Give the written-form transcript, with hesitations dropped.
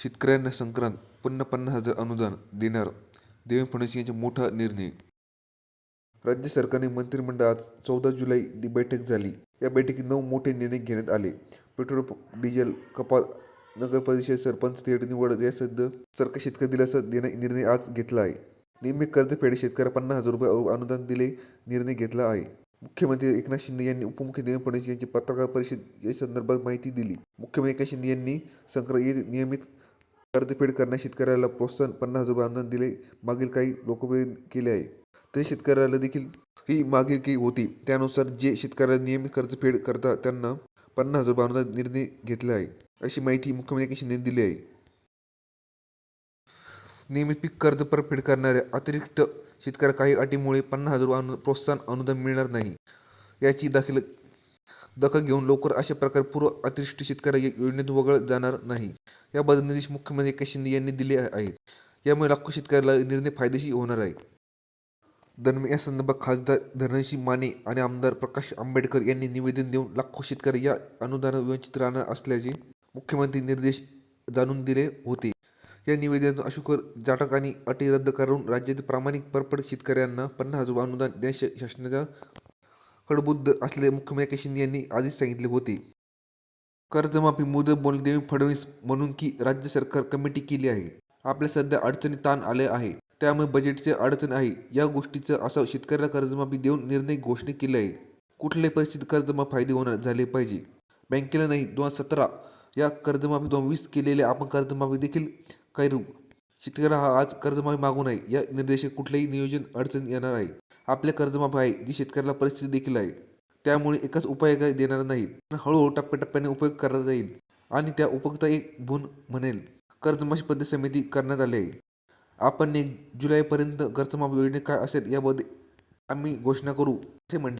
शेतकऱ्यांना संक्रांत पुन्हा 50,000 अनुदान देणार देवेंद्र फडणवीस यांचा मोठा निर्णय. राज्य सरकारने मंत्रिमंडळात 14 जुलै बैठक झाली. या बैठकीत 9 मोठे निर्णय घेण्यात आले. पेट्रोल, डिझेल कपात, नगरपरिषद सरपंच थेट निवड यासह सरकार शेतकरी दिलासा देण्याचा निर्णय आज घेतला आहे. नियमित कर्जफेड शेतकऱ्याला 50,000 रुपये अनुदान दिल्याचा निर्णय घेतला आहे. मुख्यमंत्री एकनाथ शिंदे यांनी उपमुख्यमंत्री देवेंद्र फडणवीस यांची पत्रकार परिषदेत या संदर्भात माहिती दिली. मुख्यमंत्री एकनाथ शिंदे यांनी संक्रांत नियमित कर्जफेड करणाऱ्या शेतकऱ्याला प्रोत्साहन 50,000 रुपये अनुदान दिले मागील काही लोकप्रिय केले आहे. तसेच शेतकऱ्याला देखील ही मागिलकी होती. त्यानुसार जे शेतकऱ्याला नियमित कर्जफेड करतात त्यांना 50,000 रुपये अनुदान निर्णय घेतला आहे, अशी माहिती मुख्यमंत्री एकनाथ शिंदे यांनी दिली आहे. नियमित पीक कर्ज परतफेड करणाऱ्या अतिरिक्त शेतकऱ्याला काही अटींमुळे 50,000 रुपये प्रोत्साहन अनुदान मिळणार नाही. याची दखल घेऊन लवकर अशा प्रकारे पूर्व अतिरिक्त शेतकरी या योजनेतून वगळला जाणार नाही. याबद्दल निर्देश मुख्यमंत्री एकनाथ शिंदे यांनी दिले आहेत. यामुळे लाखो शेतकऱ्याला निर्णय फायदेशीर होणार आहे. दरम्यान या संदर्भात खासदार धनंजय माने आणि आमदार प्रकाश आंबेडकर यांनी निवेदन देऊन लाखो शेतकरी या अनुदानात वंचित राहणार असल्याचे मुख्यमंत्री निर्देश जाणून दिले होते. या निवेदनातून अशोक जाटक आणि अटी रद्द करून राज्यातील प्रामाणिक परपड शेतकऱ्यांना 50,000 रुपये अनुदान देण्यास शासनाचा कटिबद्ध असल्याचे मुख्यमंत्री एकनाथ शिंदे यांनी आधीच सांगितले होते. कर्जमाफी मुदत बोलले देवेंद्र फडणवीस म्हणून की राज्य सरकार कमिटी केली आहे. आपल्या सध्या अडचणी ताण आले आहे. त्यामुळे बजेटची अडचण आहे. या गोष्टीचा असा शेतकऱ्याला कर्जमाफी देऊन निर्णय घोषणा केली आहे. कुठल्याही परिस्थितीत कर्जमाफी फायदे होणार झाले पाहिजे. बँकेला नाही 2017 या कर्जमाफी 2020 केलेल्या आपण कर्जमाफी देखील करू. शेतकऱ्याला हा आज कर्जमाफी मागू नये. या निर्देशात कुठलेही नियोजन अडचण येणार आहे. आपल्या कर्जमाफी आहे जी शेतकऱ्याला परिस्थिती देखील आहे. त्यामुळे एकाच उपाय देणार नाहीत, पण हळूहळू टप्प्याटप्प्याने उपयोग करता येईल आणि त्या उपयोगिता एक गुण म्हणेल. कर्जमाफी पद्धत समिती करण्यात आली आहे. आपण 1 जुलैपर्यंत कर्जमाफी योजना काय असेल याबद्दल आम्ही घोषणा करू, असे म्हटले.